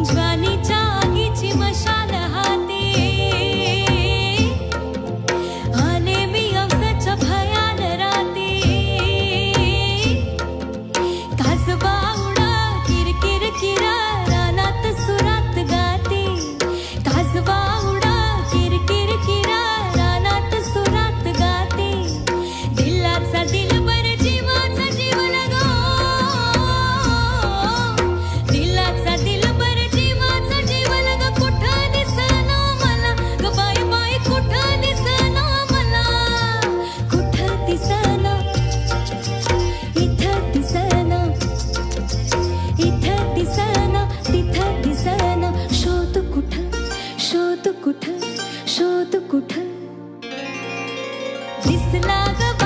ज्वानीच्या आगीची मशाल हाती आले मी अवसाच्या भयान राती काजवा उडा किरकिर किरा रानात सुरात गाती काजवा उडा किरकिर किरा रानात सुरात गाती दिलाचा दिलबर जीवाचा जीव लगो दिलाचा दिलबर जीवाचा जीव लग कुठं दिसना मला ग बाई बाई कुठं दिसना मला कुठं दिसना इथं दिसना इथं दिसना तिथं दिसना शोध कुठं शोध कुठं शोध कुठं दिसला ग